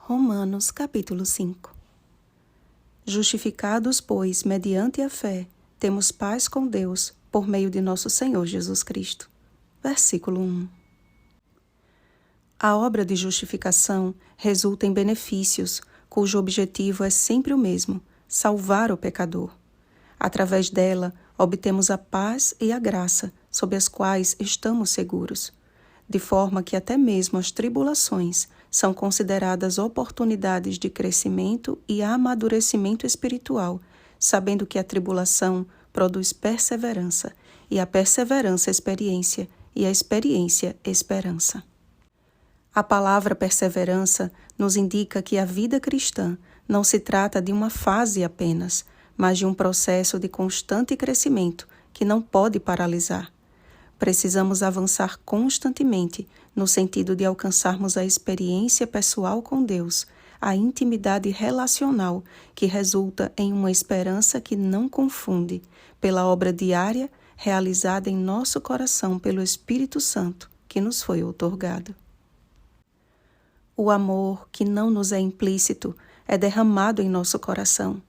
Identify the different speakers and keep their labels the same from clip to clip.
Speaker 1: Romanos capítulo 5. Justificados, pois, mediante a fé, temos paz com Deus, por meio de nosso Senhor Jesus Cristo. Versículo 1. A obra de justificação resulta em benefícios, cujo objetivo é sempre o mesmo: salvar o pecador. Através dela, obtemos a paz e a graça, sob as quais estamos seguros, de forma que até mesmo as tribulações são consideradas oportunidades de crescimento e amadurecimento espiritual, sabendo que a tribulação produz perseverança, e a perseverança experiência, e a experiência esperança. A palavra perseverança nos indica que a vida cristã não se trata de uma fase apenas, mas de um processo de constante crescimento que não pode paralisar. Precisamos avançar constantemente no sentido de alcançarmos a experiência pessoal com Deus, a intimidade relacional que resulta em uma esperança que não confunde, pela obra diária realizada em nosso coração pelo Espírito Santo que nos foi outorgado. O amor que não nos é implícito é derramado em nosso coração,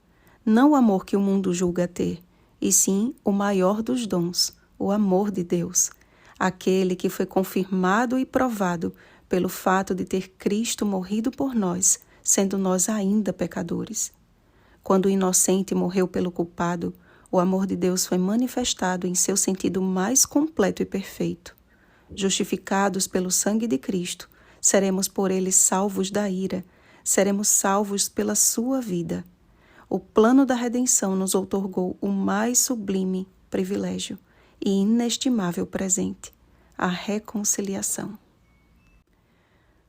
Speaker 1: não o amor que o mundo julga ter, e sim o maior dos dons, o amor de Deus, aquele que foi confirmado e provado pelo fato de ter Cristo morrido por nós, sendo nós ainda pecadores. Quando o inocente morreu pelo culpado, o amor de Deus foi manifestado em seu sentido mais completo e perfeito. Justificados pelo sangue de Cristo, seremos por ele salvos da ira, seremos salvos pela sua vida. O plano da redenção nos outorgou o mais sublime privilégio e inestimável presente, a reconciliação.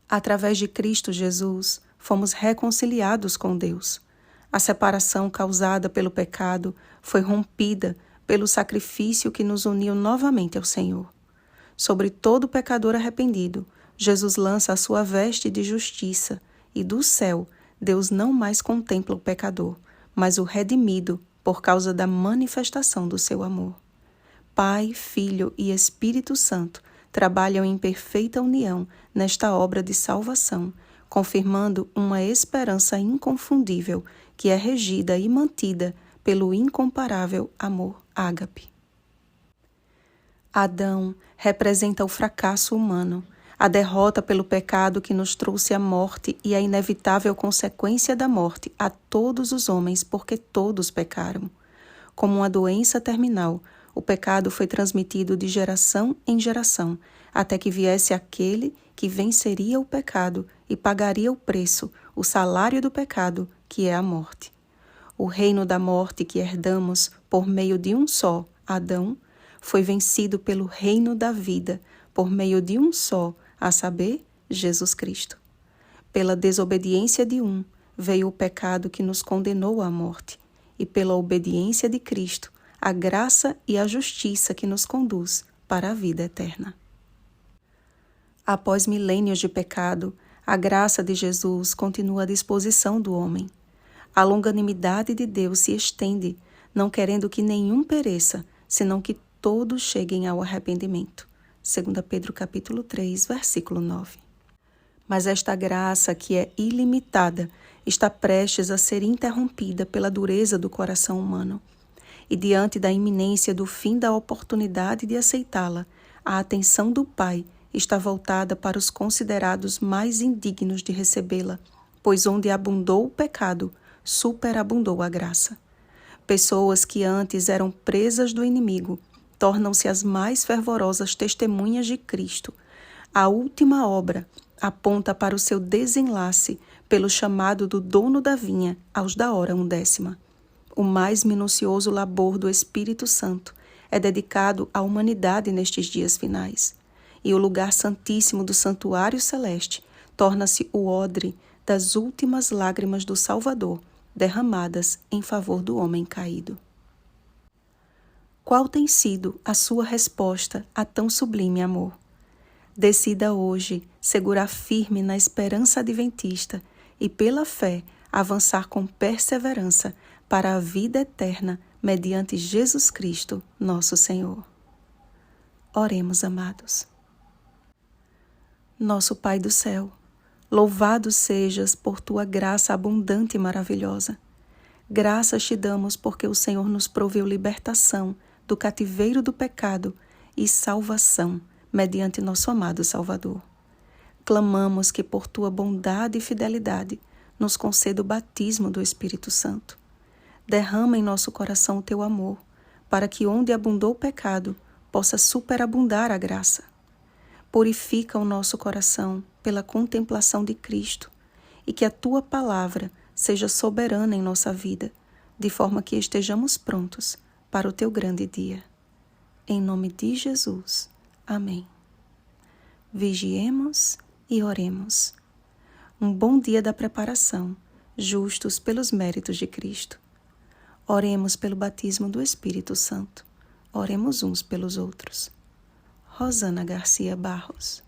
Speaker 1: Através de Cristo Jesus, fomos reconciliados com Deus. A separação causada pelo pecado foi rompida pelo sacrifício que nos uniu novamente ao Senhor. Sobre todo pecador arrependido, Jesus lança a sua veste de justiça, e do céu, Deus não mais contempla o pecador, mas o redimido por causa da manifestação do seu amor. Pai, Filho e Espírito Santo trabalham em perfeita união nesta obra de salvação, confirmando uma esperança inconfundível que é regida e mantida pelo incomparável amor ágape. Adão representa o fracasso humano, a derrota pelo pecado que nos trouxe a morte e a inevitável consequência da morte a todos os homens, porque todos pecaram. Como uma doença terminal, o pecado foi transmitido de geração em geração, até que viesse aquele que venceria o pecado e pagaria o preço, o salário do pecado, que é a morte. O reino da morte que herdamos por meio de um só, Adão, foi vencido pelo reino da vida, por meio de um só, a saber, Jesus Cristo. Pela desobediência de um, veio o pecado que nos condenou à morte, e pela obediência de Cristo, a graça e a justiça que nos conduz para a vida eterna. Após milênios de pecado, a graça de Jesus continua à disposição do homem. A longanimidade de Deus se estende, não querendo que nenhum pereça, senão que todos cheguem ao arrependimento. 2 Pedro capítulo 3, versículo 9. Mas esta graça, que é ilimitada, está prestes a ser interrompida pela dureza do coração humano. E diante da iminência do fim da oportunidade de aceitá-la, a atenção do Pai está voltada para os considerados mais indignos de recebê-la, pois onde abundou o pecado, superabundou a graça. Pessoas que antes eram presas do inimigo, tornam-se as mais fervorosas testemunhas de Cristo. A última obra aponta para o seu desenlace pelo chamado do dono da vinha aos da hora 1/10. O mais minucioso labor do Espírito Santo é dedicado à humanidade nestes dias finais, e o lugar santíssimo do santuário celeste torna-se o odre das últimas lágrimas do Salvador, derramadas em favor do homem caído. Qual tem sido a sua resposta a tão sublime amor? Decida hoje segurar firme na esperança adventista e, pela fé, avançar com perseverança para a vida eterna mediante Jesus Cristo, nosso Senhor. Oremos, amados. Nosso Pai do céu, Louvado sejas por tua graça abundante e maravilhosa. Graças te damos porque o Senhor nos proveu libertação do cativeiro do pecado e salvação mediante nosso amado Salvador. Clamamos que por tua bondade e fidelidade nos conceda o batismo do Espírito Santo. Derrama em nosso coração o teu amor, para que onde abundou o pecado, possa superabundar a graça. Purifica o nosso coração pela contemplação de Cristo e que a tua palavra seja soberana em nossa vida, de forma que estejamos prontos para o teu grande dia. Em nome de Jesus. Amém. Vigiemos e oremos. Um bom dia da preparação, justos pelos méritos de Cristo. Oremos pelo batismo do Espírito Santo. Oremos uns pelos outros. Rosana Garcia Barros.